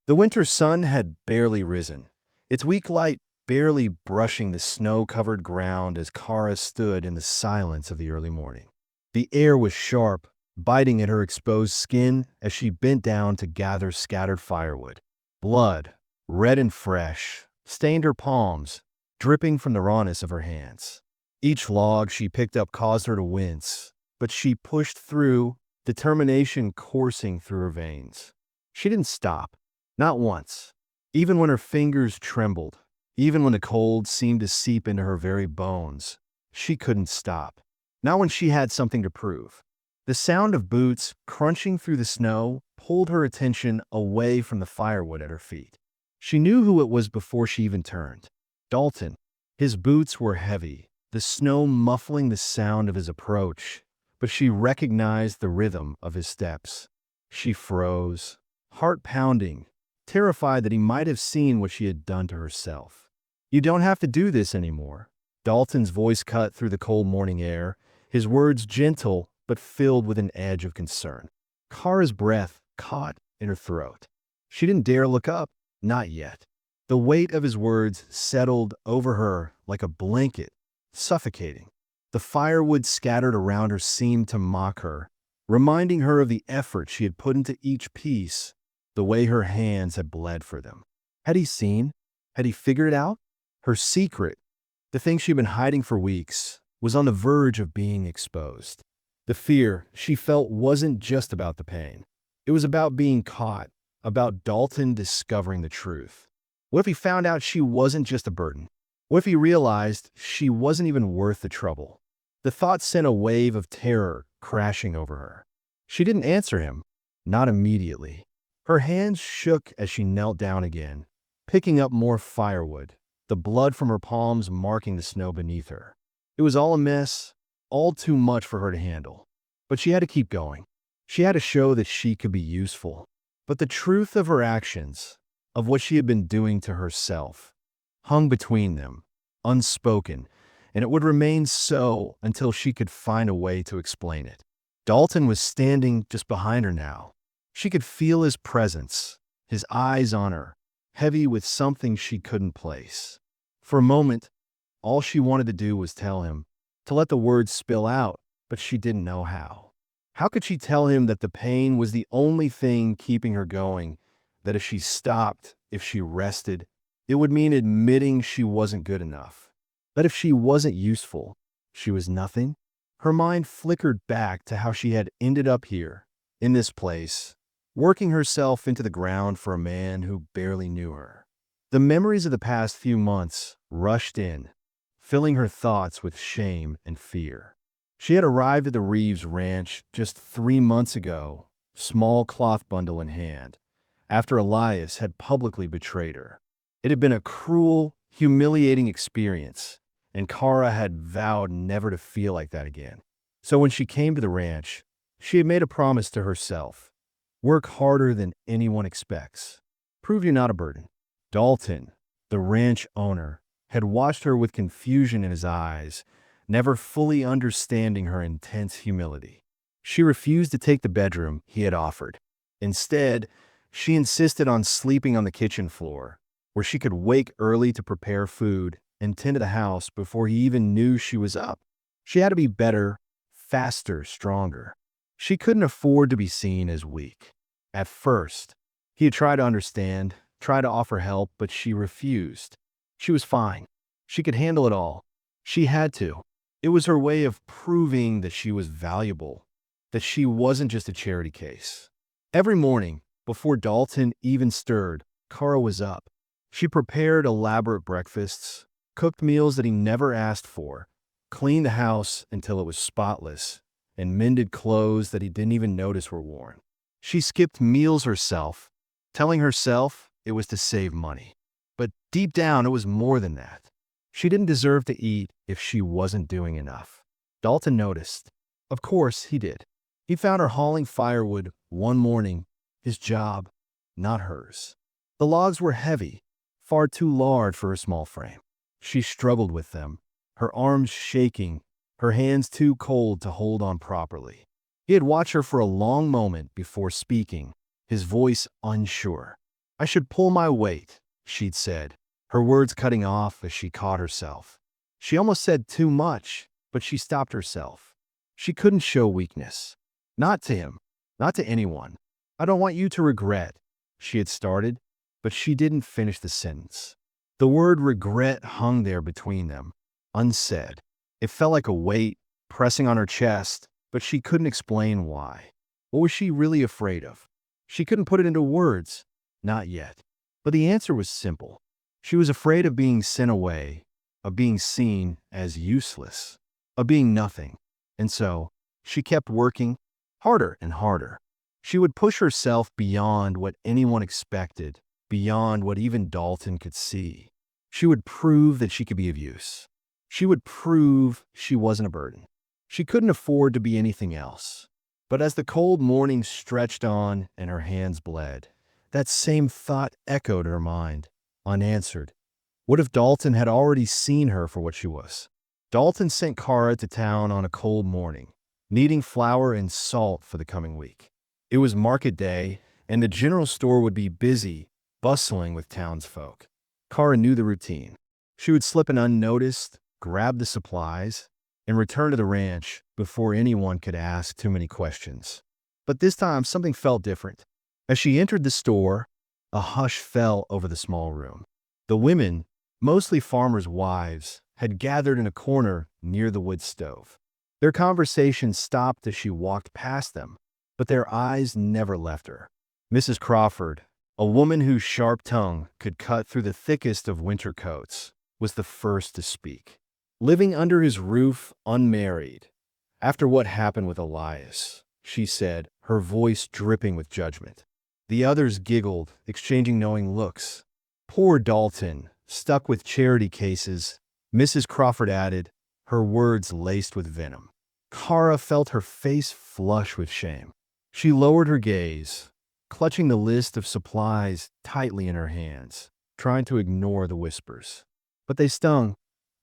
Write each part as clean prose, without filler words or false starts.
The winter sun had barely risen, its weak light barely brushing the snow-covered ground as Kara stood in the silence of the early morning. The air was sharp, biting at her exposed skin as she bent down to gather scattered firewood. Blood, red and fresh, stained her palms, dripping from the rawness of her hands. Each log she picked up caused her to wince, but she pushed through, determination coursing through her veins. She didn't stop, not once, even when her fingers trembled, even when the cold seemed to seep into her very bones. She couldn't stop, not when she had something to prove. The sound of boots crunching through the snow pulled her attention away from the firewood at her feet. She knew who it was before she even turned. Dalton. His boots were heavy, the snow muffling the sound of his approach, but she recognized the rhythm of his steps. She froze, heart pounding, terrified that he might have seen what she had done to herself. "You don't have to do this anymore." Dalton's voice cut through the cold morning air, his words gentle but filled with an edge of concern. Kara's breath caught in her throat. She didn't dare look up, not yet. The weight of his words settled over her like a blanket, suffocating. The firewood scattered around her seemed to mock her, reminding her of the effort she had put into each piece, the way her hands had bled for them. Had he seen? Had he figured it out? Her secret, the thing she'd been hiding for weeks, was on the verge of being exposed. The fear she felt wasn't just about the pain. It was about being caught, about Dalton discovering the truth. What if he found out she wasn't just a burden? What if he realized she wasn't even worth the trouble? The thought sent a wave of terror crashing over her. She didn't answer him, not immediately. Her hands shook as she knelt down again, picking up more firewood, the blood from her palms marking the snow beneath her. It was all a mess, all too much for her to handle. But she had to keep going. She had to show that she could be useful. But the truth of her actions, of what she had been doing to herself, hung between them, unspoken, and it would remain so until she could find a way to explain it. Dalton was standing just behind her now. She could feel his presence, his eyes on her, heavy with something she couldn't place. For a moment, all she wanted to do was tell him, to let the words spill out, but she didn't know how. How could she tell him that the pain was the only thing keeping her going, that if she stopped, if she rested, it would mean admitting she wasn't good enough, that if she wasn't useful, she was nothing? Her mind flickered back to how she had ended up here, in this place, working herself into the ground for a man who barely knew her. The memories of the past few months rushed in, filling her thoughts with shame and fear. She had arrived at the Reeves ranch just 3 months ago, small cloth bundle in hand, after Elias had publicly betrayed her. It had been a cruel, humiliating experience, and Kara had vowed never to feel like that again. So when she came to the ranch, she had made a promise to herself. Work harder than anyone expects. Prove you're not a burden. Dalton, the ranch owner, had watched her with confusion in his eyes, never fully understanding her intense humility. She refused to take the bedroom he had offered. Instead, she insisted on sleeping on the kitchen floor, where she could wake early to prepare food and tend to the house before he even knew she was up. She had to be better, faster, stronger. She couldn't afford to be seen as weak. At first, he had tried to understand, tried to offer help, but she refused. She was fine. She could handle it all. She had to. It was her way of proving that she was valuable, that she wasn't just a charity case. Every morning, before Dalton even stirred, Kara was up. She prepared elaborate breakfasts, cooked meals that he never asked for, cleaned the house until it was spotless, and mended clothes that he didn't even notice were worn. She skipped meals herself, telling herself it was to save money. But deep down, it was more than that. She didn't deserve to eat if she wasn't doing enough. Dalton noticed. Of course, he did. He found her hauling firewood one morning, his job, not hers. The logs were heavy, far too large for her small frame. She struggled with them, her arms shaking, her hands too cold to hold on properly. He had watched her for a long moment before speaking, his voice unsure. I should pull my weight, she'd said, her words cutting off as she caught herself. She almost said too much, but she stopped herself. She couldn't show weakness. Not to him, not to anyone. I don't want you to regret, she had started, but she didn't finish the sentence. The word regret hung there between them, unsaid. It felt like a weight pressing on her chest, but she couldn't explain why. What was she really afraid of? She couldn't put it into words, not yet. But the answer was simple. She was afraid of being sent away, of being seen as useless, of being nothing. And so, she kept working harder and harder. She would push herself beyond what anyone expected, beyond what even Dalton could see. She would prove that she could be of use. She would prove she wasn't a burden. She couldn't afford to be anything else. But as the cold morning stretched on and her hands bled, that same thought echoed her mind, unanswered. What if Dalton had already seen her for what she was? Dalton sent Kara to town on a cold morning, needing flour and salt for the coming week. It was market day, and the general store would be busy, bustling with townsfolk. Kara knew the routine. She would slip in unnoticed, grab the supplies, and return to the ranch before anyone could ask too many questions. But this time, something felt different. As she entered the store, a hush fell over the small room. The women, mostly farmers' wives, had gathered in a corner near the wood stove. Their conversation stopped as she walked past them, but their eyes never left her. Mrs. Crawford, a woman whose sharp tongue could cut through the thickest of winter coats, was the first to speak. Living under his roof unmarried, after what happened with Elias, she said, her voice dripping with judgment. The others giggled, exchanging knowing looks. Poor Dalton, stuck with charity cases, Mrs. Crawford added, her words laced with venom. Kara felt her face flush with shame. She lowered her gaze, clutching the list of supplies tightly in her hands, trying to ignore the whispers. But they stung,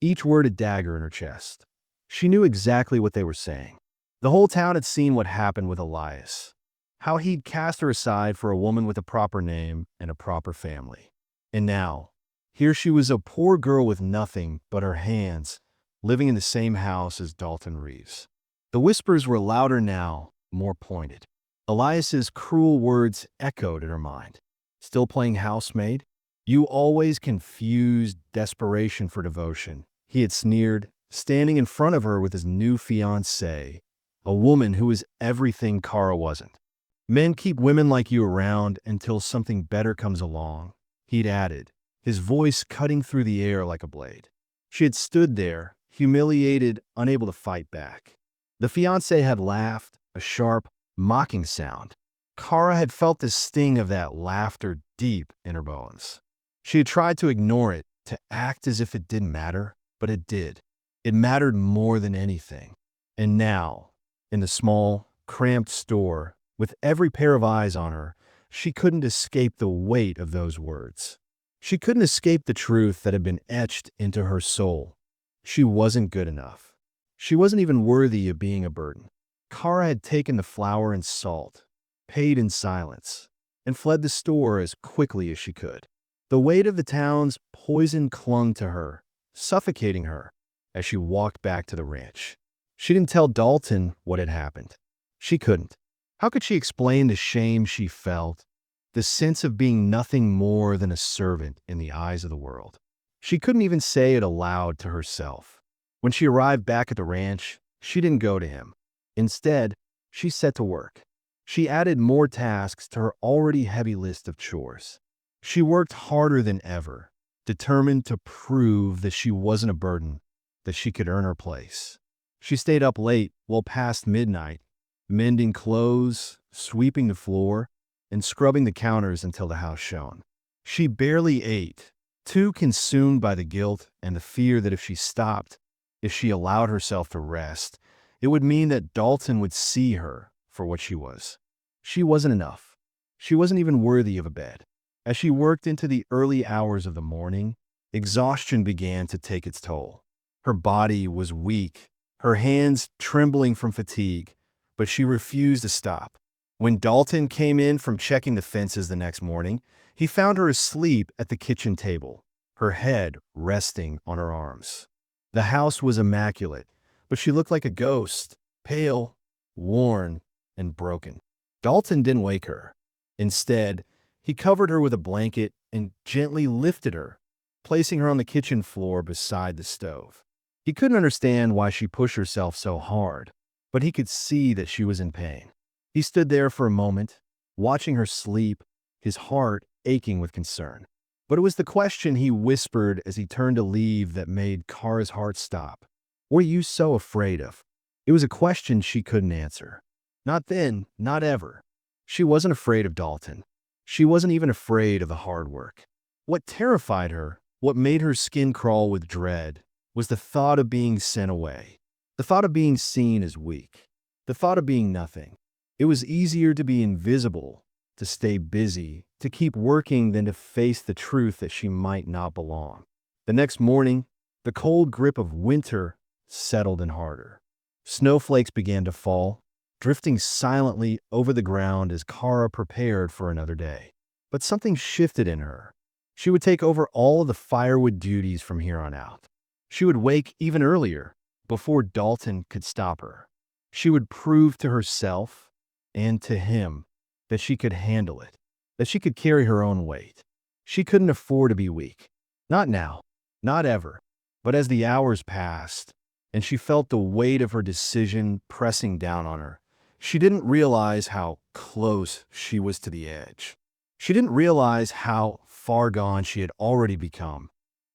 each word a dagger in her chest. She knew exactly what they were saying. The whole town had seen what happened with Elias, how he'd cast her aside for a woman with a proper name and a proper family. And now, here she was, a poor girl with nothing but her hands, living in the same house as Dalton Reeves. The whispers were louder now, more pointed. Elias's cruel words echoed in her mind. Still playing housemaid? You always confused desperation for devotion, he had sneered, standing in front of her with his new fiancée, a woman who was everything Kara wasn't. Men keep women like you around until something better comes along, he'd added, his voice cutting through the air like a blade. She had stood there, humiliated, unable to fight back. The fiancé had laughed, a sharp, mocking sound. Kara had felt the sting of that laughter deep in her bones. She had tried to ignore it, to act as if it didn't matter, but it did. It mattered more than anything. And now, in the small, cramped store, with every pair of eyes on her, she couldn't escape the weight of those words. She couldn't escape the truth that had been etched into her soul. She wasn't good enough. She wasn't even worthy of being a burden. Kara had taken the flour and salt, paid in silence, and fled the store as quickly as she could. The weight of the town's poison clung to her, suffocating her as she walked back to the ranch. She didn't tell Dalton what had happened. She couldn't. How could she explain the shame she felt, the sense of being nothing more than a servant in the eyes of the world? She couldn't even say it aloud to herself. When she arrived back at the ranch, she didn't go to him. Instead, she set to work. She added more tasks to her already heavy list of chores. She worked harder than ever, determined to prove that she wasn't a burden, that she could earn her place. She stayed up late, well past midnight, mending clothes, sweeping the floor, and scrubbing the counters until the house shone. She barely ate, too consumed by the guilt and the fear that if she stopped, if she allowed herself to rest, it would mean that Dalton would see her for what she was. She wasn't enough. She wasn't even worthy of a bed. As she worked into the early hours of the morning, exhaustion began to take its toll. Her body was weak, her hands trembling from fatigue, but she refused to stop. When Dalton came in from checking the fences the next morning, he found her asleep at the kitchen table, her head resting on her arms. The house was immaculate, but she looked like a ghost, pale, worn, and broken. Dalton didn't wake her. Instead, he covered her with a blanket and gently lifted her, placing her on the kitchen floor beside the stove. He couldn't understand why she pushed herself so hard, but he could see that she was in pain. He stood there for a moment, watching her sleep, his heart aching with concern. But it was the question he whispered as he turned to leave that made Kara's heart stop. What are you so afraid of? It was a question she couldn't answer. Not then, not ever. She wasn't afraid of Dalton. She wasn't even afraid of the hard work. What terrified her, what made her skin crawl with dread, was the thought of being sent away. The thought of being seen as weak. The thought of being nothing. It was easier to be invisible, to stay busy, to keep working than to face the truth that she might not belong. The next morning, the cold grip of winter settled in harder. Snowflakes began to fall, drifting silently over the ground as Kara prepared for another day. But something shifted in her. She would take over all of the firewood duties from here on out. She would wake even earlier, before Dalton could stop her. She would prove to herself and to him that she could handle it, that she could carry her own weight. She couldn't afford to be weak. Not now, not ever. But as the hours passed, and she felt the weight of her decision pressing down on her, she didn't realize how close she was to the edge. She didn't realize how far gone she had already become,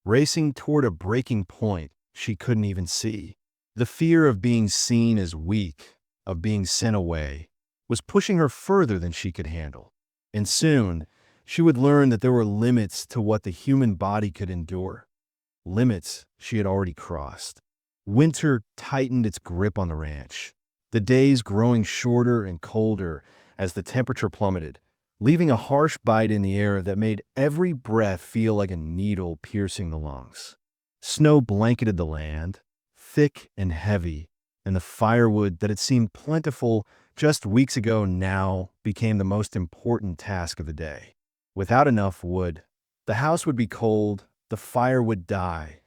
racing toward a breaking point she couldn't even see. The fear of being seen as weak, of being sent away, was pushing her further than she could handle. And soon, she would learn that there were limits to what the human body could endure. Limits she had already crossed. Winter tightened its grip on the ranch, the days growing shorter and colder as the temperature plummeted, leaving a harsh bite in the air that made every breath feel like a needle piercing the lungs. Snow blanketed the land, thick and heavy, and the firewood that had seemed plentiful just weeks ago now became the most important task of the day. Without enough wood, the house would be cold, the fire would die,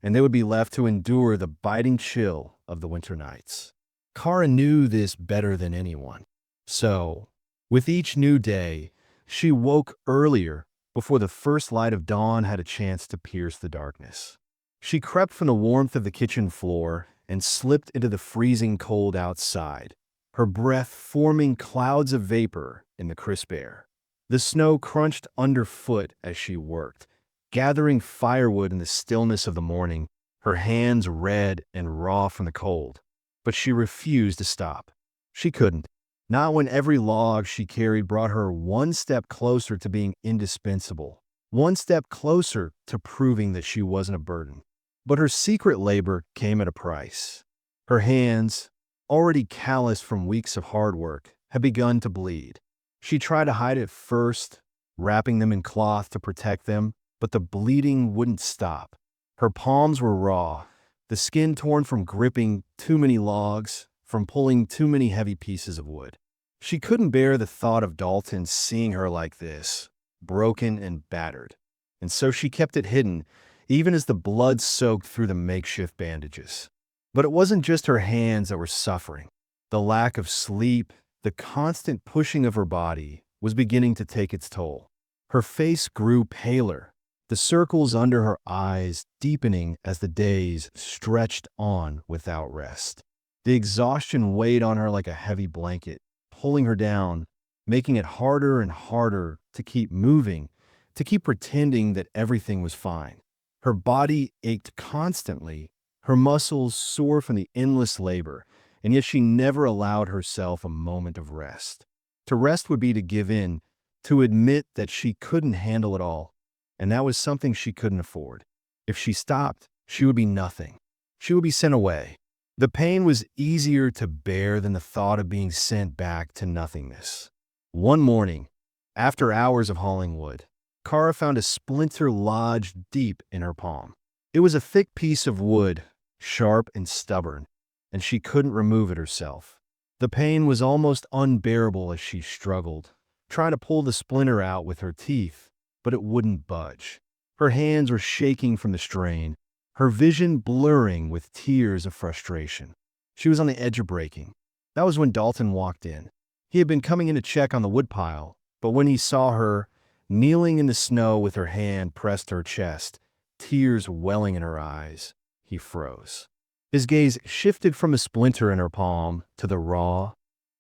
and they would be left to endure the biting chill of the winter nights. Kara knew this better than anyone. So, with each new day, she woke earlier before the first light of dawn had a chance to pierce the darkness. She crept from the warmth of the kitchen floor and slipped into the freezing cold outside, her breath forming clouds of vapor in the crisp air. The snow crunched underfoot as she worked, gathering firewood in the stillness of the morning, her hands red and raw from the cold. But she refused to stop. She couldn't. Not when every log she carried brought her one step closer to being indispensable, one step closer to proving that she wasn't a burden. But her secret labor came at a price. Her hands, already calloused from weeks of hard work, had begun to bleed. She tried to hide it first, wrapping them in cloth to protect them, but the bleeding wouldn't stop. Her palms were raw, the skin torn from gripping too many logs, from pulling too many heavy pieces of wood. She couldn't bear the thought of Dalton seeing her like this, broken and battered. And so she kept it hidden, even as the blood soaked through the makeshift bandages. But it wasn't just her hands that were suffering. The lack of sleep, the constant pushing of her body, was beginning to take its toll. Her face grew paler, the circles under her eyes deepening as the days stretched on without rest. The exhaustion weighed on her like a heavy blanket, pulling her down, making it harder and harder to keep moving, to keep pretending that everything was fine. Her body ached constantly, her muscles sore from the endless labor, and yet she never allowed herself a moment of rest. To rest would be to give in, to admit that she couldn't handle it all, and that was something she couldn't afford. If she stopped, she would be nothing. She would be sent away. The pain was easier to bear than the thought of being sent back to nothingness. One morning, after hours of hauling wood, Kara found a splinter lodged deep in her palm. It was a thick piece of wood, sharp and stubborn, and she couldn't remove it herself. The pain was almost unbearable as she struggled, trying to pull the splinter out with her teeth, but it wouldn't budge. Her hands were shaking from the strain, her vision blurring with tears of frustration. She was on the edge of breaking. That was when Dalton walked in. He had been coming in to check on the woodpile, but when he saw her, kneeling in the snow with her hand pressed to her chest, tears welling in her eyes, he froze. His gaze shifted from a splinter in her palm to the raw,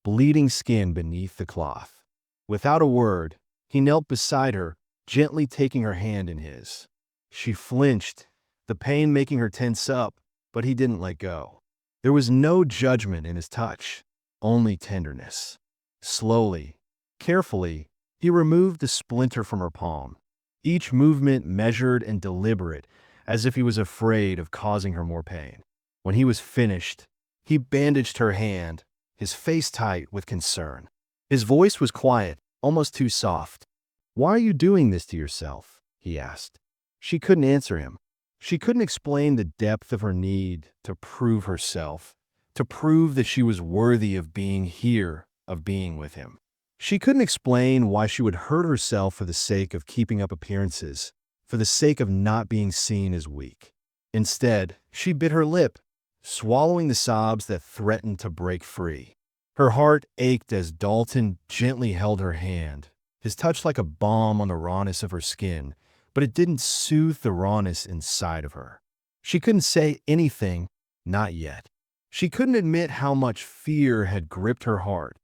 bleeding skin beneath the cloth. Without a word, he knelt beside her, gently taking her hand in his. She flinched, the pain making her tense up, but he didn't let go. There was no judgment in his touch, only tenderness. Slowly, carefully, he removed the splinter from her palm, each movement measured and deliberate, as if he was afraid of causing her more pain. When he was finished, he bandaged her hand, his face tight with concern. His voice was quiet, almost too soft. "Why are you doing this to yourself?" he asked. She couldn't answer him. She couldn't explain the depth of her need to prove herself, to prove that she was worthy of being here, of being with him. She couldn't explain why she would hurt herself for the sake of keeping up appearances, for the sake of not being seen as weak. Instead, she bit her lip, swallowing the sobs that threatened to break free. Her heart ached as Dalton gently held her hand, his touch like a balm on the rawness of her skin, but it didn't soothe the rawness inside of her. She couldn't say anything, not yet. She couldn't admit how much fear had gripped her heart,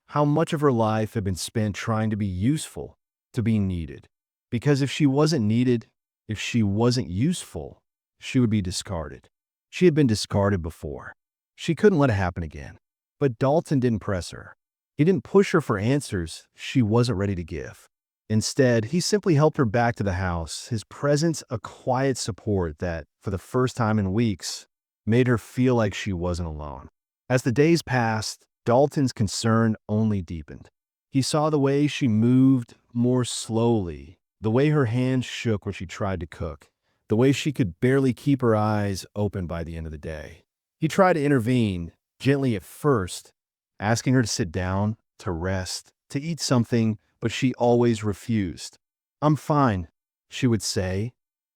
how much of her life had been spent trying to be useful, to be needed. Because if she wasn't needed, if she wasn't useful, she would be discarded. She had been discarded before. She couldn't let it happen again. But Dalton didn't press her. He didn't push her for answers she wasn't ready to give. Instead, he simply helped her back to the house, his presence a quiet support that, for the first time in weeks, made her feel like she wasn't alone. As the days passed, Dalton's concern only deepened. He saw the way she moved more slowly, the way her hands shook when she tried to cook, the way she could barely keep her eyes open by the end of the day. He tried to intervene, gently at first, asking her to sit down, to rest, to eat something, but she always refused. "I'm fine," she would say,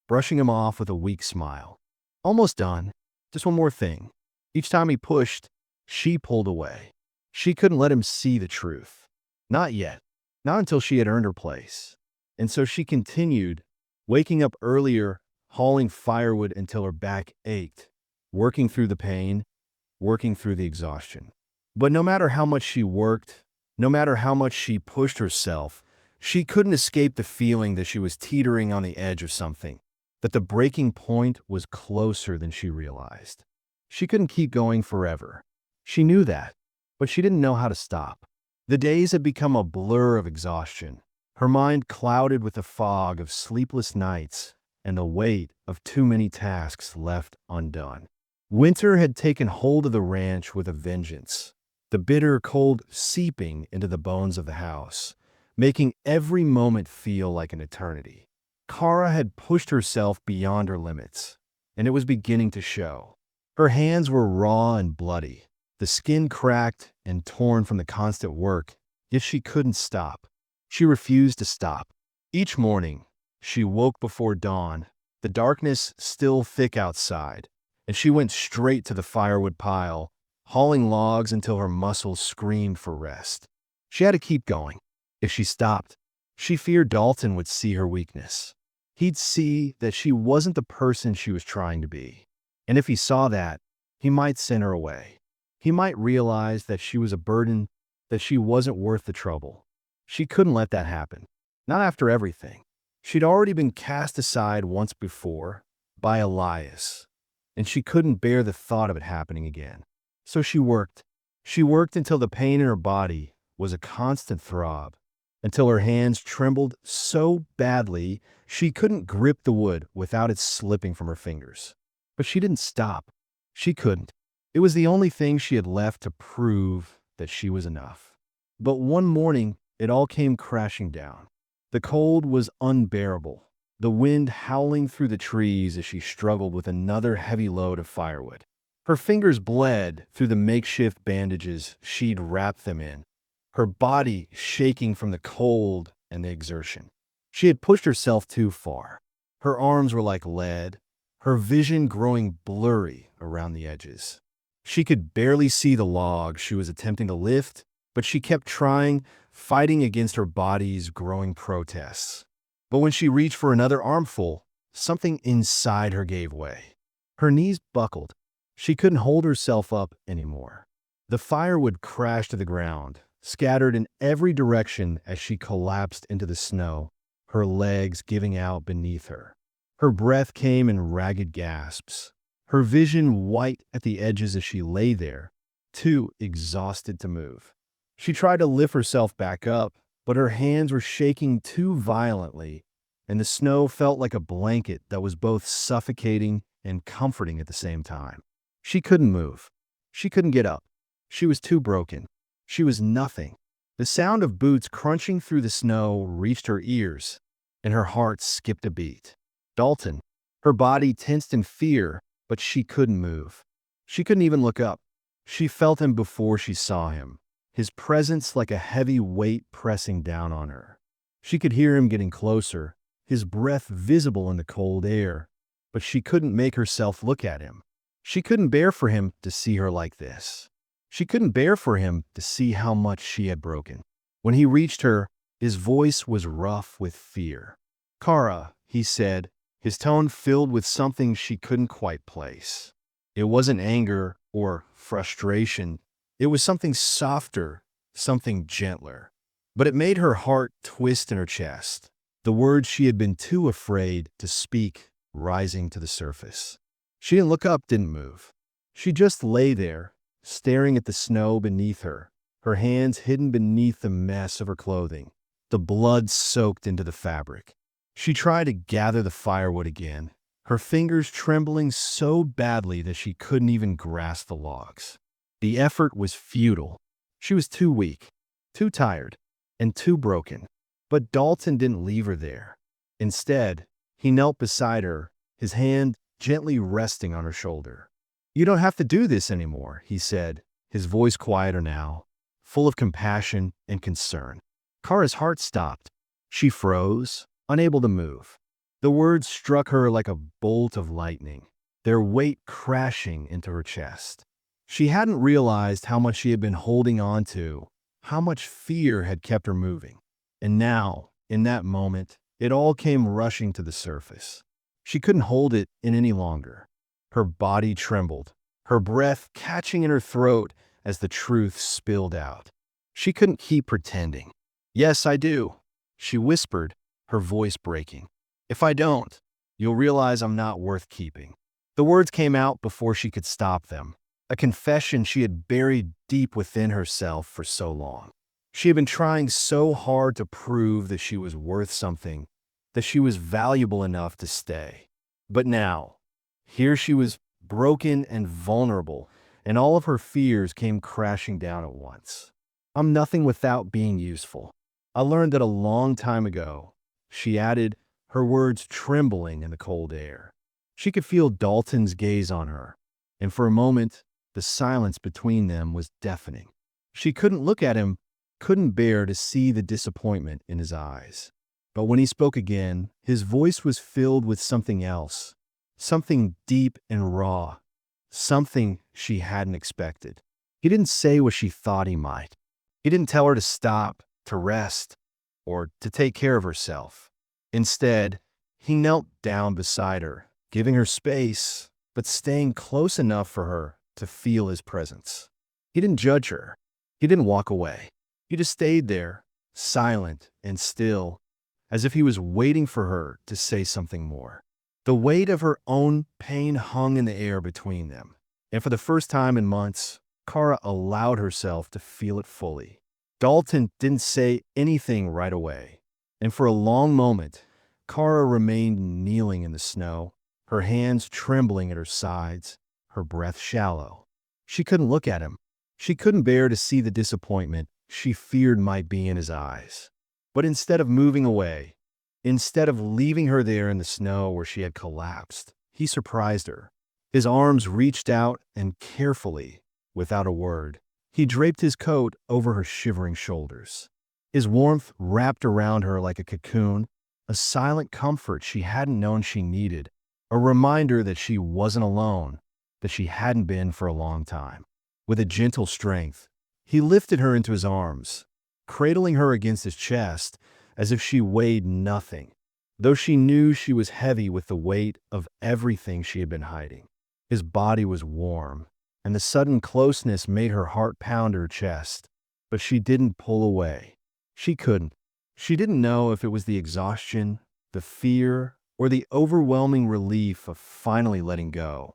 brushing him off with a weak smile. "Almost done. Just one more thing." Each time he pushed, she pulled away. She couldn't let him see the truth. Not yet. Not until she had earned her place. And so she continued, waking up earlier, hauling firewood until her back ached, working through the pain, working through the exhaustion. But no matter how much she worked, no matter how much she pushed herself, she couldn't escape the feeling that she was teetering on the edge of something, that the breaking point was closer than she realized. She couldn't keep going forever. She knew that, but she didn't know how to stop. The days had become a blur of exhaustion, her mind clouded with the fog of sleepless nights and the weight of too many tasks left undone. Winter had taken hold of the ranch with a vengeance, the bitter cold seeping into the bones of the house, making every moment feel like an eternity. Kara had pushed herself beyond her limits, and it was beginning to show. Her hands were raw and bloody, the skin cracked and torn from the constant work, yet she couldn't stop. She refused to stop. Each morning, she woke before dawn, the darkness still thick outside, and she went straight to the firewood pile, hauling logs until her muscles screamed for rest. She had to keep going. If she stopped, she feared Dalton would see her weakness. He'd see that she wasn't the person she was trying to be. And if he saw that, he might send her away. He might realize that she was a burden, that she wasn't worth the trouble. She couldn't let that happen. Not after everything. She'd already been cast aside once before, by Elias, and she couldn't bear the thought of it happening again. So she worked. She worked until the pain in her body was a constant throb, until her hands trembled so badly she couldn't grip the wood without it slipping from her fingers. But she didn't stop. She couldn't. It was the only thing she had left to prove that she was enough. But one morning, it all came crashing down. The cold was unbearable, the wind howling through the trees as she struggled with another heavy load of firewood. Her fingers bled through the makeshift bandages she'd wrapped them in, her body shaking from the cold and the exertion. She had pushed herself too far. Her arms were like lead, her vision growing blurry around the edges. She could barely see the log she was attempting to lift, but she kept trying, fighting against her body's growing protests. But when she reached for another armful, something inside her gave way. Her knees buckled. She couldn't hold herself up anymore. The firewood crashed to the ground, scattered in every direction as she collapsed into the snow, her legs giving out beneath her. Her breath came in ragged gasps, her vision white at the edges as she lay there, too exhausted to move. She tried to lift herself back up, but her hands were shaking too violently, and the snow felt like a blanket that was both suffocating and comforting at the same time. She couldn't move. She couldn't get up. She was too broken. She was nothing. The sound of boots crunching through the snow reached her ears, and her heart skipped a beat. Dalton. Her body tensed in fear, but she couldn't move. She couldn't even look up. She felt him before she saw him, his presence like a heavy weight pressing down on her. She could hear him getting closer, his breath visible in the cold air, but she couldn't make herself look at him. She couldn't bear for him to see her like this. She couldn't bear for him to see how much she had broken. When he reached her, his voice was rough with fear. "Kara," he said, his tone filled with something she couldn't quite place. It wasn't anger or frustration. It was something softer, something gentler. But it made her heart twist in her chest, the words she had been too afraid to speak rising to the surface. She didn't look up, didn't move. She just lay there, staring at the snow beneath her, her hands hidden beneath the mess of her clothing, the blood soaked into the fabric. She tried to gather the firewood again, her fingers trembling so badly that she couldn't even grasp the logs. The effort was futile. She was too weak, too tired, and too broken. But Dalton didn't leave her there. Instead, he knelt beside her, his hand gently resting on her shoulder. "You don't have to do this anymore," he said, his voice quieter now, full of compassion and concern. Kara's heart stopped. She froze, unable to move. The words struck her like a bolt of lightning, their weight crashing into her chest. She hadn't realized how much she had been holding on to, how much fear had kept her moving. And now, in that moment, it all came rushing to the surface. She couldn't hold it in any longer. Her body trembled, her breath catching in her throat as the truth spilled out. She couldn't keep pretending. "Yes, I do," she whispered, her voice breaking. "If I don't, you'll realize I'm not worth keeping." The words came out before she could stop them, a confession she had buried deep within herself for so long. She had been trying so hard to prove that she was worth something, that she was valuable enough to stay. But now, here she was broken and vulnerable, and all of her fears came crashing down at once. "I'm nothing without being useful. I learned that a long time ago," she added, her words trembling in the cold air. She could feel Dalton's gaze on her, and for a moment, the silence between them was deafening. She couldn't look at him, couldn't bear to see the disappointment in his eyes. But when he spoke again, his voice was filled with something else, something deep and raw, something she hadn't expected. He didn't say what she thought he might. He didn't tell her to stop, to rest, or to take care of herself. Instead, he knelt down beside her, giving her space, but staying close enough for her to feel his presence. He didn't judge her. He didn't walk away. He just stayed there, silent and still, as if he was waiting for her to say something more. The weight of her own pain hung in the air between them, and for the first time in months, Kara allowed herself to feel it fully. Dalton didn't say anything right away, and for a long moment, Kara remained kneeling in the snow, her hands trembling at her sides, her breath shallow. She couldn't look at him. She couldn't bear to see the disappointment she feared might be in his eyes. But instead of moving away, instead of leaving her there in the snow where she had collapsed, he surprised her. His arms reached out and carefully, without a word, he draped his coat over her shivering shoulders. His warmth wrapped around her like a cocoon, a silent comfort she hadn't known she needed, a reminder that she wasn't alone, that she hadn't been for a long time. With a gentle strength, he lifted her into his arms, cradling her against his chest as if she weighed nothing, though she knew she was heavy with the weight of everything she had been hiding. His body was warm, and the sudden closeness made her heart pound her chest, but she didn't pull away. She couldn't. She didn't know if it was the exhaustion, the fear, or the overwhelming relief of finally letting go,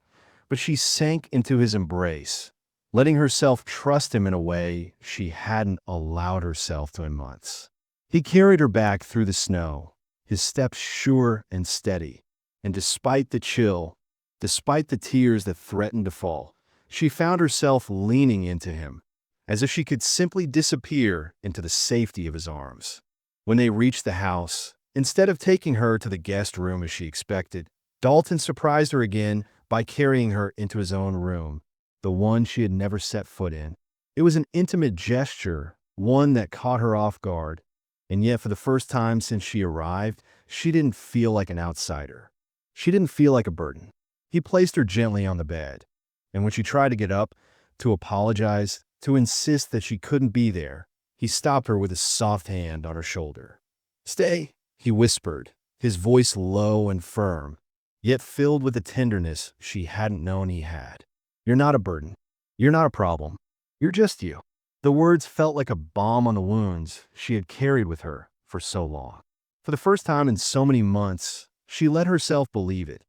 but she sank into his embrace, letting herself trust him in a way she hadn't allowed herself to in months. He carried her back through the snow, his steps sure and steady, and despite the chill, despite the tears that threatened to fall, she found herself leaning into him, as if she could simply disappear into the safety of his arms. When they reached the house, instead of taking her to the guest room as she expected, Dalton surprised her again by carrying her into his own room, the one she had never set foot in. It was an intimate gesture, one that caught her off guard, and yet for the first time since she arrived, she didn't feel like an outsider. She didn't feel like a burden. He placed her gently on the bed, and when she tried to get up, to apologize, to insist that she couldn't be there, he stopped her with a soft hand on her shoulder. "Stay," he whispered, his voice low and firm, yet filled with a tenderness she hadn't known he had. "You're not a burden. You're not a problem. You're just you." The words felt like a balm on the wounds she had carried with her for so long. For the first time in so many months, she let herself believe it.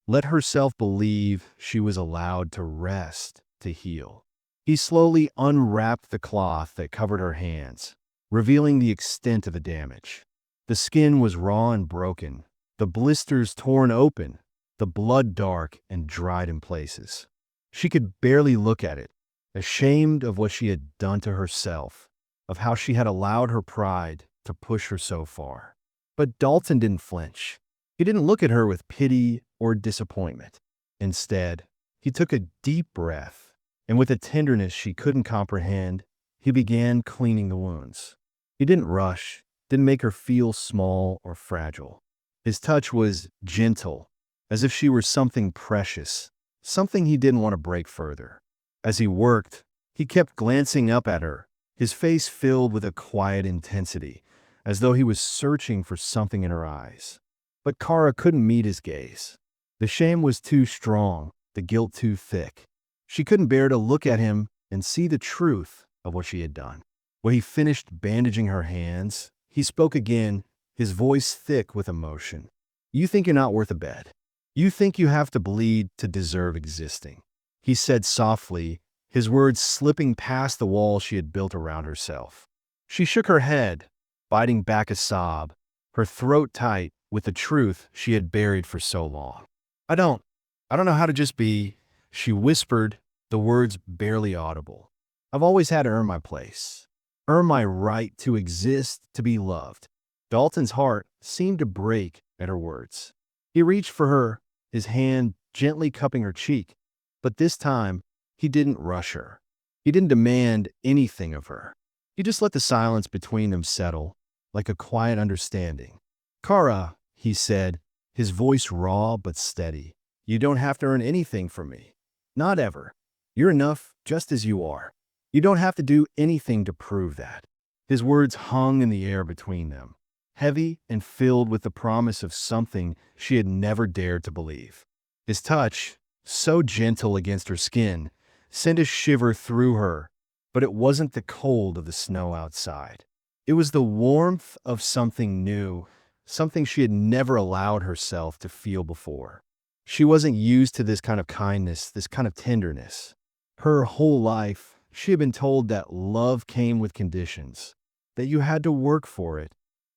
Let herself believe she was allowed to rest, to heal. He slowly unwrapped the cloth that covered her hands, revealing the extent of the damage. The skin was raw and broken, the blisters torn open, the blood dark and dried in places. She could barely look at it, ashamed of what she had done to herself, of how she had allowed her pride to push her so far. But Dalton didn't flinch. He didn't look at her with pity or disappointment. Instead, he took a deep breath, and with a tenderness she couldn't comprehend, he began cleaning the wounds. He didn't rush, didn't make her feel small or fragile. His touch was gentle, as if she were something precious, something he didn't want to break further. As he worked, he kept glancing up at her, his face filled with a quiet intensity, as though he was searching for something in her eyes. But Kara couldn't meet his gaze. The shame was too strong, the guilt too thick. She couldn't bear to look at him and see the truth of what she had done. When he finished bandaging her hands, he spoke again, his voice thick with emotion. "You think you're not worth a bed. You think you have to bleed to deserve existing," he said softly, his words slipping past the wall she had built around herself. She shook her head, biting back a sob, her throat tight with the truth she had buried for so long. I don't know how to just be," she whispered, the words barely audible. "I've always had to earn my place, earn my right to exist, to be loved." Dalton's heart seemed to break at her words. He reached for her, his hand gently cupping her cheek, but this time he didn't rush her. He didn't demand anything of her. He just let the silence between them settle, like a quiet understanding. "Kara," he said, his voice raw but steady, "you don't have to earn anything from me. Not ever. You're enough just as you are. You don't have to do anything to prove that." His words hung in the air between them, heavy and filled with the promise of something she had never dared to believe. His touch, so gentle against her skin, sent a shiver through her, but it wasn't the cold of the snow outside. It was the warmth of something new, something she had never allowed herself to feel before. She wasn't used to this kind of kindness, this kind of tenderness. Her whole life, she had been told that love came with conditions, that you had to work for it,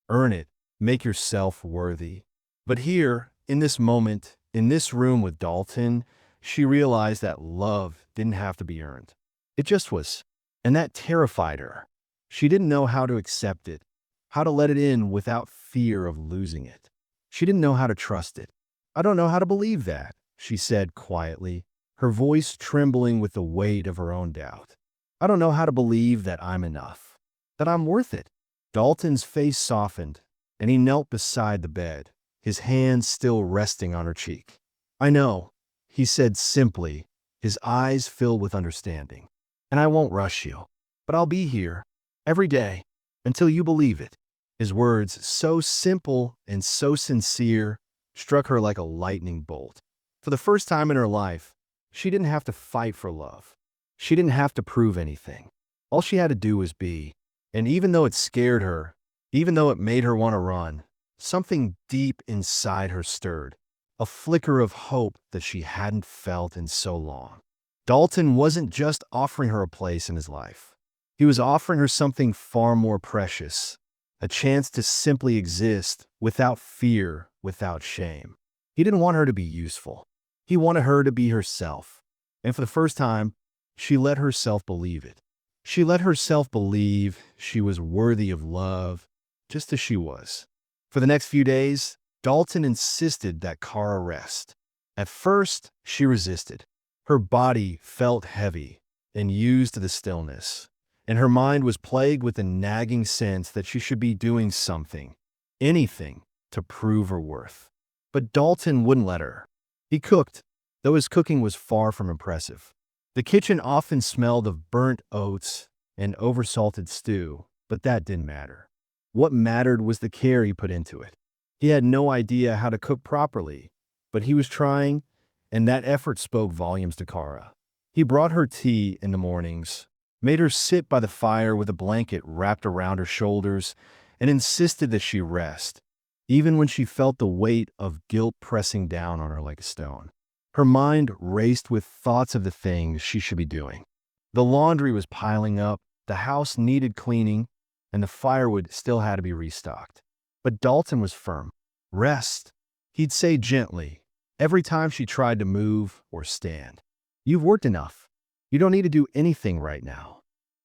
earn it, make yourself worthy. But here, in this moment, in this room with Dalton, she realized that love didn't have to be earned. It just was, and that terrified her. She didn't know how to accept it, how to let it in without fear of losing it. She didn't know how to trust it. "I don't know how to believe that," she said quietly, her voice trembling with the weight of her own doubt. I don't know how to believe that I'm enough, that I'm worth it. Dalton's face softened, and he knelt beside the bed, his hands still resting on her cheek. I know, he said simply, his eyes filled with understanding. And I won't rush you, but I'll be here every day until you believe it. His words, so simple and so sincere, struck her like a lightning bolt. For the first time in her life, she didn't have to fight for love. She didn't have to prove anything. All she had to do was be. And even though it scared her, even though it made her want to run, something deep inside her stirred, a flicker of hope that she hadn't felt in so long. Dalton wasn't just offering her a place in his life. He was offering her something far more precious, a chance to simply exist without fear, without shame. He didn't want her to be useful. He wanted her to be herself. And for the first time, she let herself believe it. She let herself believe she was worthy of love, just as she was. For the next few days, Dalton insisted that Kara rest. At first, she resisted. Her body felt heavy and used to the stillness, and her mind was plagued with a nagging sense that she should be doing something, anything, to prove her worth. But Dalton wouldn't let her. He cooked, though his cooking was far from impressive. The kitchen often smelled of burnt oats and oversalted stew, but that didn't matter. What mattered was the care he put into it. He had no idea how to cook properly, but he was trying, and that effort spoke volumes to Kara. He brought her tea in the mornings, made her sit by the fire with a blanket wrapped around her shoulders, and insisted that she rest, even when she felt the weight of guilt pressing down on her like a stone. Her mind raced with thoughts of the things she should be doing. The laundry was piling up, the house needed cleaning, and the firewood still had to be restocked. But Dalton was firm. Rest, he'd say gently, every time she tried to move or stand. You've worked enough. You don't need to do anything right now.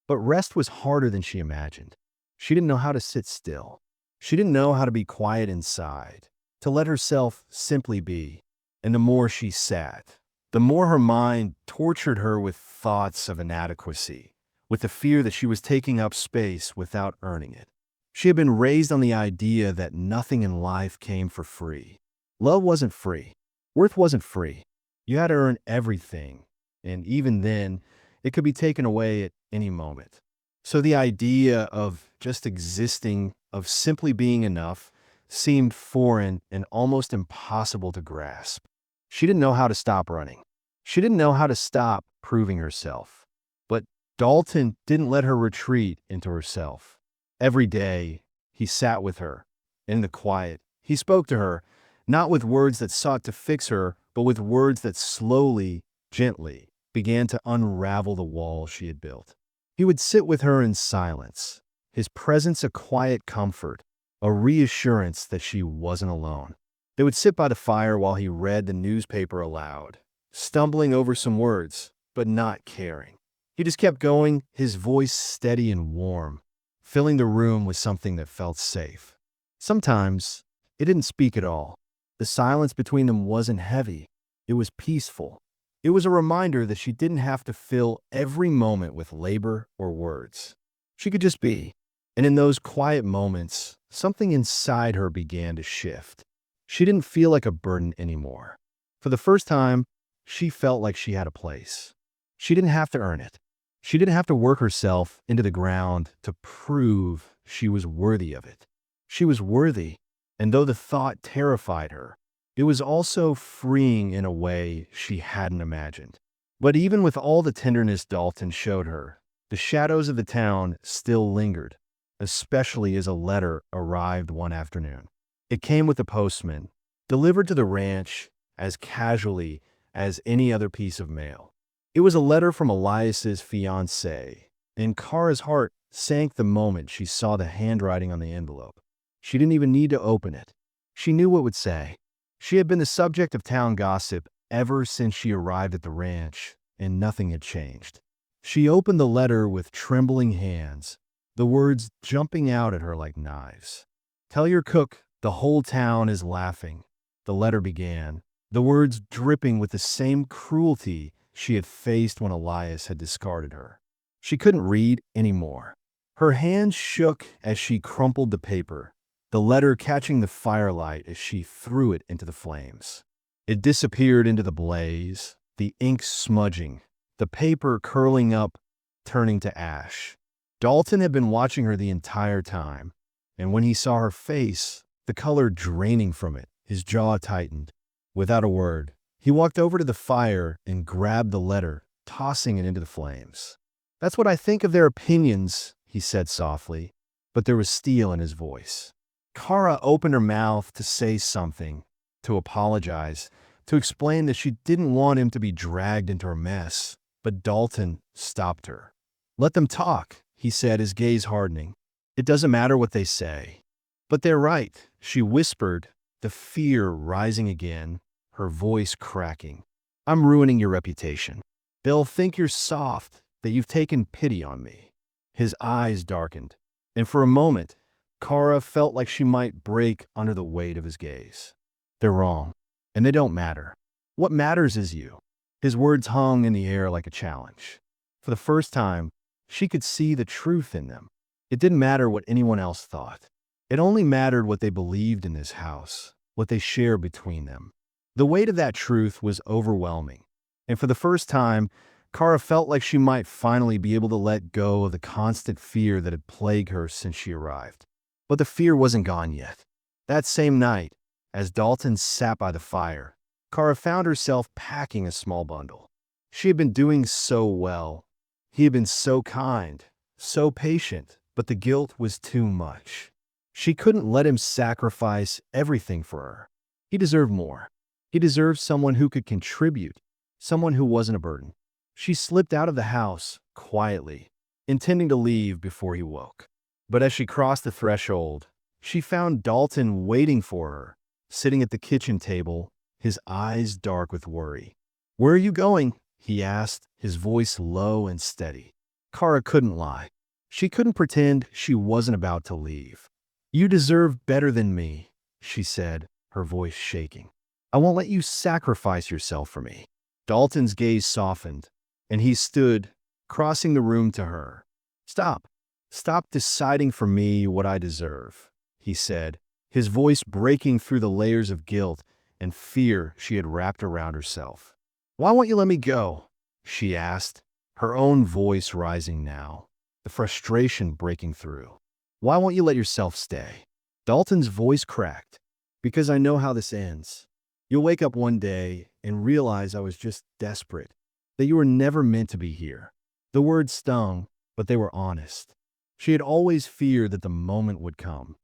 But rest was harder than she imagined. She didn't know how to sit still. She didn't know how to be quiet inside, to let herself simply be. And the more she sat, the more her mind tortured her with thoughts of inadequacy, with the fear that she was taking up space without earning it. She had been raised on the idea that nothing in life came for free. Love wasn't free. Worth wasn't free. You had to earn everything, and even then, it could be taken away at any moment. So the idea of just existing, of simply being enough, seemed foreign and almost impossible to grasp. She didn't know how to stop running. She didn't know how to stop proving herself. But Dalton didn't let her retreat into herself. Every day, he sat with her. In the quiet, he spoke to her, not with words that sought to fix her, but with words that slowly, gently, began to unravel the wall she had built. He would sit with her in silence, his presence a quiet comfort, a reassurance that she wasn't alone. They would sit by the fire while he read the newspaper aloud, stumbling over some words, but not caring. He just kept going, his voice steady and warm, filling the room with something that felt safe. Sometimes, it didn't speak at all. The silence between them wasn't heavy. It was peaceful. It was a reminder that she didn't have to fill every moment with labor or words. She could just be. And in those quiet moments, something inside her began to shift. She didn't feel like a burden anymore. For the first time, she felt like she had a place. She didn't have to earn it. She didn't have to work herself into the ground to prove she was worthy of it. She was worthy, and though the thought terrified her, it was also freeing in a way she hadn't imagined. But even with all the tenderness Dalton showed her, the shadows of the town still lingered, especially as a letter arrived one afternoon. It came with the postman, delivered to the ranch as casually as any other piece of mail. It was a letter from Elias's fiancée, and Kara's heart sank the moment she saw the handwriting on the envelope. She didn't even need to open it. She knew what it would say. She had been the subject of town gossip ever since she arrived at the ranch, and nothing had changed. She opened the letter with trembling hands, the words jumping out at her like knives. "Tell your cook the whole town is laughing," the letter began, the words dripping with the same cruelty she had faced when Elias had discarded her. She couldn't read anymore. Her hands shook as she crumpled the paper, the letter catching the firelight as she threw it into the flames. It disappeared into the blaze, the ink smudging, the paper curling up, turning to ash. Dalton had been watching her the entire time, and when he saw her face, the color draining from it, his jaw tightened. Without a word, he walked over to the fire and grabbed the letter, tossing it into the flames. "That's what I think of their opinions," he said softly, but there was steel in his voice. Kara opened her mouth to say something, to apologize, to explain that she didn't want him to be dragged into her mess, but Dalton stopped her. "Let them talk," he said, his gaze hardening. "It doesn't matter what they say." "But they're right," she whispered, the fear rising again, her voice cracking. "I'm ruining your reputation. They'll think you're soft, that you've taken pity on me." His eyes darkened, and for a moment, Kara felt like she might break under the weight of his gaze. "They're wrong, and they don't matter. What matters is you." His words hung in the air like a challenge. For the first time, she could see the truth in them. It didn't matter what anyone else thought. It only mattered what they believed in this house, what they shared between them. The weight of that truth was overwhelming, and for the first time, Kara felt like she might finally be able to let go of the constant fear that had plagued her since she arrived. But the fear wasn't gone yet. That same night, as Dalton sat by the fire, Kara found herself packing a small bundle. She had been doing so well. He had been so kind, so patient, but the guilt was too much. She couldn't let him sacrifice everything for her. He deserved more. He deserved someone who could contribute, someone who wasn't a burden. She slipped out of the house quietly, intending to leave before he woke. But as she crossed the threshold, she found Dalton waiting for her, sitting at the kitchen table, his eyes dark with worry. "Where are you going?" he asked, his voice low and steady. Kara couldn't lie. She couldn't pretend she wasn't about to leave. "You deserve better than me," she said, her voice shaking. "I won't let you sacrifice yourself for me." Dalton's gaze softened, and he stood, crossing the room to her. "Stop. Stop deciding for me what I deserve," he said, his voice breaking through the layers of guilt and fear she had wrapped around herself. "Why won't you let me go?" she asked, her own voice rising now, the frustration breaking through. "Why won't you let yourself stay?" Dalton's voice cracked. "Because I know how this ends. You'll wake up one day and realize I was just desperate, that you were never meant to be here." The words stung, but they were honest. She had always feared that the moment would come,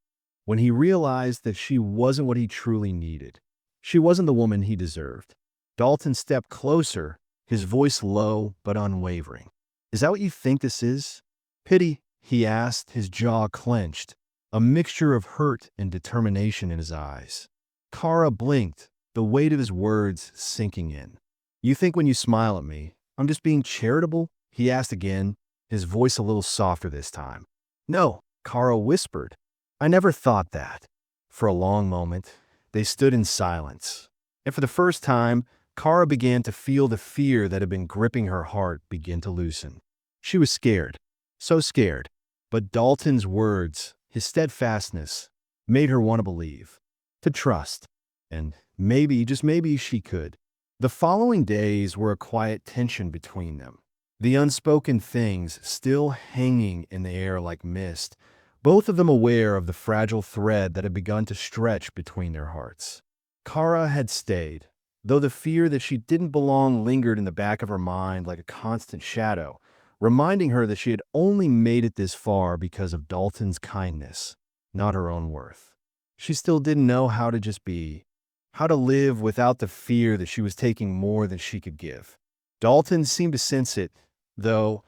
when he realized that she wasn't what he truly needed. She wasn't the woman he deserved. Dalton stepped closer, his voice low but unwavering. "Is that what you think this is? Pity?" he asked, his jaw clenched, a mixture of hurt and determination in his eyes. Kara blinked, the weight of his words sinking in. "You think when you smile at me, I'm just being charitable?" he asked again, his voice a little softer this time. "No," Kara whispered. "I never thought that." For a long moment, they stood in silence, and for the first time, Kara began to feel the fear that had been gripping her heart begin to loosen. She was scared, so scared, but Dalton's words, his steadfastness, made her want to believe, to trust, and maybe, just maybe, she could. The following days were a quiet tension between them, the unspoken things still hanging in the air like mist, both of them aware of the fragile thread that had begun to stretch between their hearts. Kara had stayed, though the fear that she didn't belong lingered in the back of her mind like a constant shadow, reminding her that she had only made it this far because of Dalton's kindness, not her own worth. She still didn't know how to just be, how to live without the fear that she was taking more than she could give. Dalton seemed to sense it, though,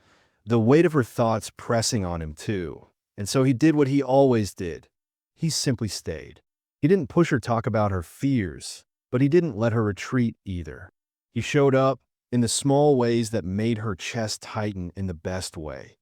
the weight of her thoughts pressing on him too, and so he did what he always did. He simply stayed. He didn't push her talk about her fears, but he didn't let her retreat either. He showed up in the small ways that made her chest tighten in the best way.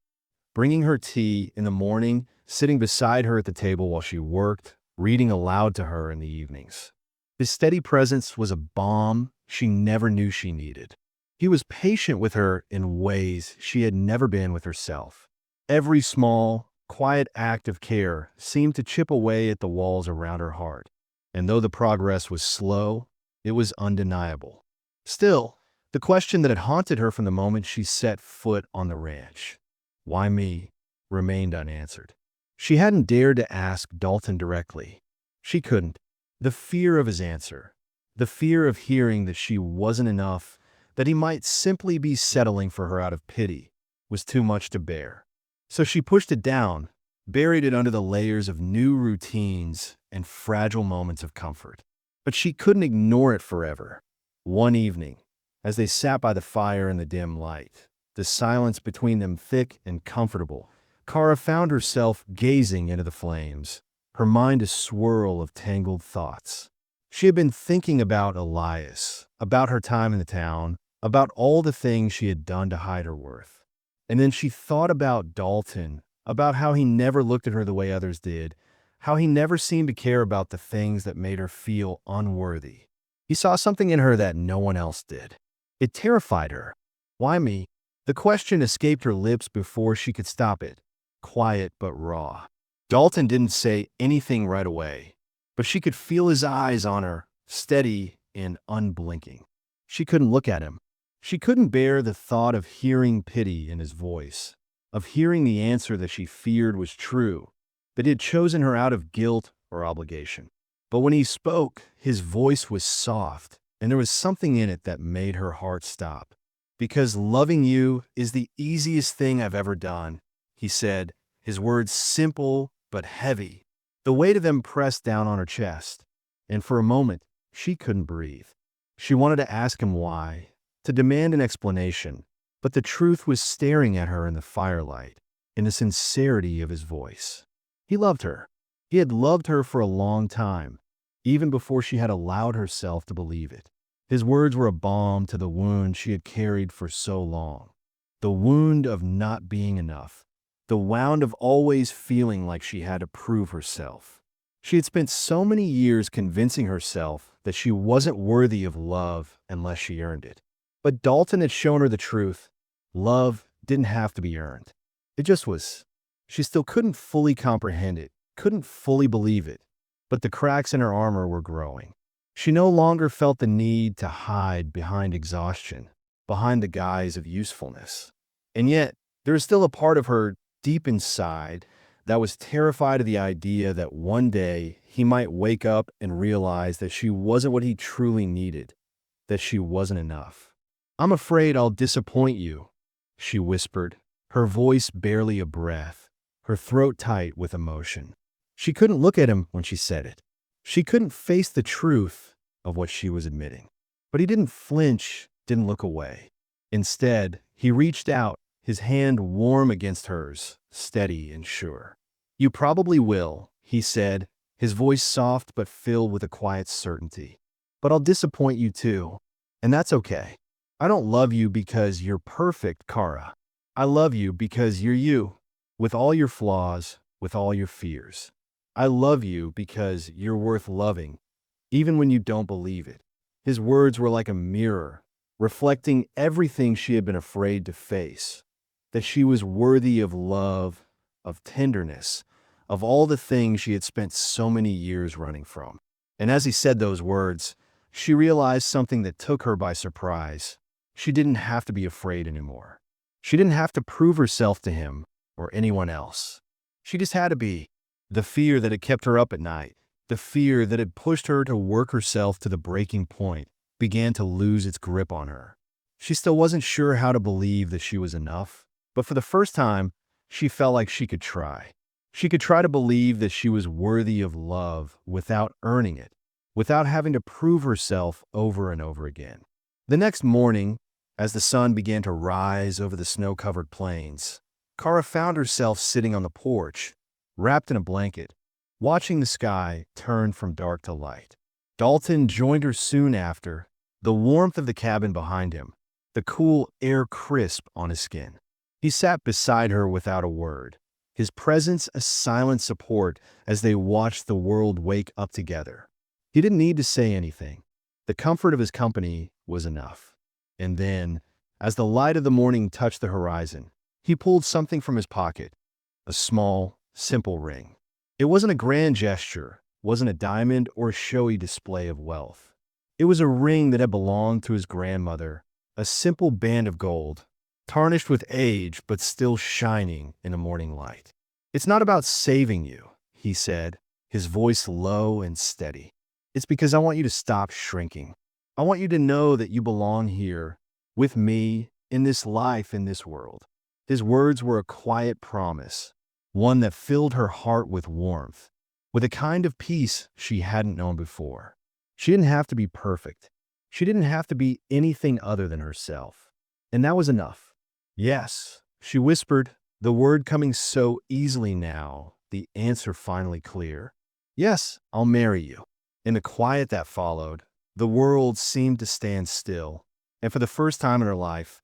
Bringing her tea in the morning, sitting beside her at the table while she worked, reading aloud to her in the evenings. His steady presence was a balm she never knew she needed. He was patient with her in ways she had never been with herself. Every small, quiet act of care seemed to chip away at the walls around her heart. And though the progress was slow, it was undeniable. Still, the question that had haunted her from the moment she set foot on the ranch, "Why me?" remained unanswered. She hadn't dared to ask Dalton directly. She couldn't. The fear of his answer, the fear of hearing that she wasn't enough, that he might simply be settling for her out of pity, was too much to bear. So she pushed it down, buried it under the layers of new routines and fragile moments of comfort. But she couldn't ignore it forever. One evening, as they sat by the fire in the dim light, the silence between them thick and comfortable, Kara found herself gazing into the flames, her mind a swirl of tangled thoughts. She had been thinking about Elias, about her time in the town, about all the things she had done to hide her worth. And then she thought about Dalton, about how he never looked at her the way others did, how he never seemed to care about the things that made her feel unworthy. He saw something in her that no one else did. It terrified her. Why me? The question escaped her lips before she could stop it, quiet but raw. Dalton didn't say anything right away, but she could feel his eyes on her, steady and unblinking. She couldn't look at him. She couldn't bear the thought of hearing pity in his voice, of hearing the answer that she feared was true, that he had chosen her out of guilt or obligation. But when he spoke, his voice was soft, and there was something in it that made her heart stop. "Because loving you is the easiest thing I've ever done," he said, his words simple but heavy. The weight of them pressed down on her chest, and for a moment, she couldn't breathe. She wanted to ask him why, to demand an explanation, but the truth was staring at her in the firelight, in the sincerity of his voice. He loved her. He had loved her for a long time, even before she had allowed herself to believe it. His words were a balm to the wound she had carried for so long. The wound of not being enough. The wound of always feeling like she had to prove herself. She had spent so many years convincing herself that she wasn't worthy of love unless she earned it. But Dalton had shown her the truth. Love didn't have to be earned. It just was. She still couldn't fully comprehend it, couldn't fully believe it, but the cracks in her armor were growing. She no longer felt the need to hide behind exhaustion, behind the guise of usefulness. And yet, there was still a part of her deep inside that was terrified of the idea that one day he might wake up and realize that she wasn't what he truly needed, that she wasn't enough. "I'm afraid I'll disappoint you," she whispered, her voice barely a breath, her throat tight with emotion. She couldn't look at him when she said it. She couldn't face the truth of what she was admitting. But he didn't flinch, didn't look away. Instead, he reached out, his hand warm against hers, steady and sure. "You probably will," he said, his voice soft but filled with a quiet certainty. "But I'll disappoint you too, and that's okay. I don't love you because you're perfect, Kara. I love you because you're you, with all your flaws, with all your fears. I love you because you're worth loving, even when you don't believe it." His words were like a mirror, reflecting everything she had been afraid to face, that she was worthy of love, of tenderness, of all the things she had spent so many years running from. And as he said those words, she realized something that took her by surprise. She didn't have to be afraid anymore. She didn't have to prove herself to him or anyone else. She just had to be. The fear that had kept her up at night, the fear that had pushed her to work herself to the breaking point, began to lose its grip on her. She still wasn't sure how to believe that she was enough, but for the first time, she felt like she could try. She could try to believe that she was worthy of love without earning it, without having to prove herself over and over again. The next morning, as the sun began to rise over the snow-covered plains, Kara found herself sitting on the porch, wrapped in a blanket, watching the sky turn from dark to light. Dalton joined her soon after, the warmth of the cabin behind him, the cool air crisp on his skin. He sat beside her without a word, his presence a silent support as they watched the world wake up together. He didn't need to say anything. The comfort of his company was enough. And then, as the light of the morning touched the horizon, he pulled something from his pocket, a small, simple ring. It wasn't a grand gesture, wasn't a diamond or a showy display of wealth. It was a ring that had belonged to his grandmother, a simple band of gold, tarnished with age but still shining in a morning light. "It's not about saving you," he said, his voice low and steady. "It's because I want you to stop shrinking. I want you to know that you belong here, with me, in this life, in this world." His words were a quiet promise, one that filled her heart with warmth, with a kind of peace she hadn't known before. She didn't have to be perfect. She didn't have to be anything other than herself. And that was enough. "Yes," she whispered, the word coming so easily now, the answer finally clear. "Yes, I'll marry you." In the quiet that followed, the world seemed to stand still, and for the first time in her life,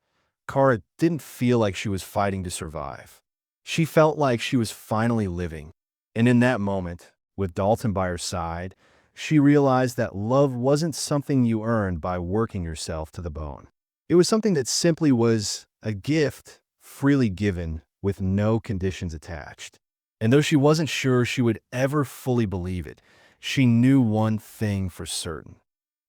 Kara didn't feel like she was fighting to survive. She felt like she was finally living. And in that moment, with Dalton by her side, she realized that love wasn't something you earned by working yourself to the bone. It was something that simply was a gift, freely given, with no conditions attached. And though she wasn't sure she would ever fully believe it, she knew one thing for certain.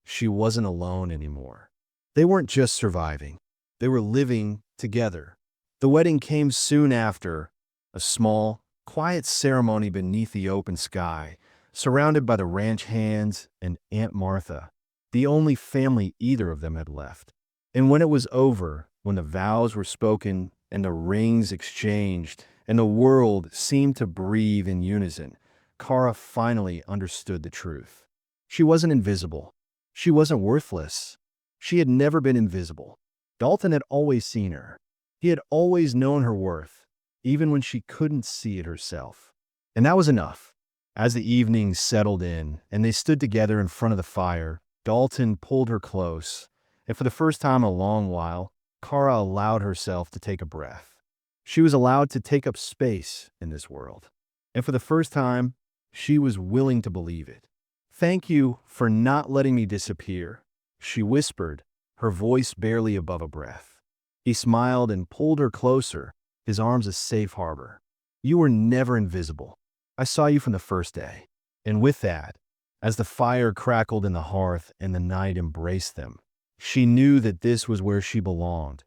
She wasn't alone anymore. They weren't just surviving. They were living together. The wedding came soon after, a small, quiet ceremony beneath the open sky, surrounded by the ranch hands and Aunt Martha, the only family either of them had left. And when it was over, when the vows were spoken and the rings exchanged, and the world seemed to breathe in unison, Kara finally understood the truth. She wasn't invisible. She wasn't worthless. She had never been invisible. Dalton had always seen her. He had always known her worth, even when she couldn't see it herself. And that was enough. As the evening settled in and they stood together in front of the fire, Dalton pulled her close, and for the first time in a long while, Kara allowed herself to take a breath. She was allowed to take up space in this world. And for the first time, she was willing to believe it. "Thank you for not letting me disappear," she whispered, her voice barely above a breath. He smiled and pulled her closer, his arms a safe harbor. "You were never invisible. I saw you from the first day." And with that, as the fire crackled in the hearth and the night embraced them, she knew that this was where she belonged,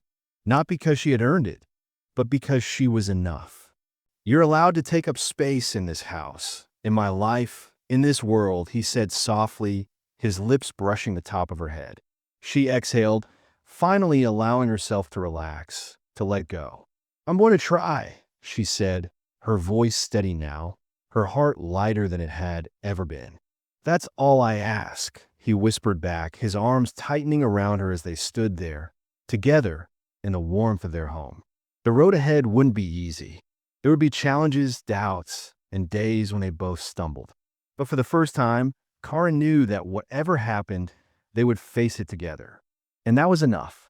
not because she had earned it, but because she was enough. "You're allowed to take up space in this house, in my life, in this world," he said softly, his lips brushing the top of her head. She exhaled, finally allowing herself to relax, to let go. "I'm going to try," she said, her voice steady now, her heart lighter than it had ever been. "That's all I ask," he whispered back, his arms tightening around her as they stood there, together in the warmth of their home. The road ahead wouldn't be easy. There would be challenges, doubts, and days when they both stumbled. But for the first time, Kara knew that whatever happened, they would face it together. And that was enough.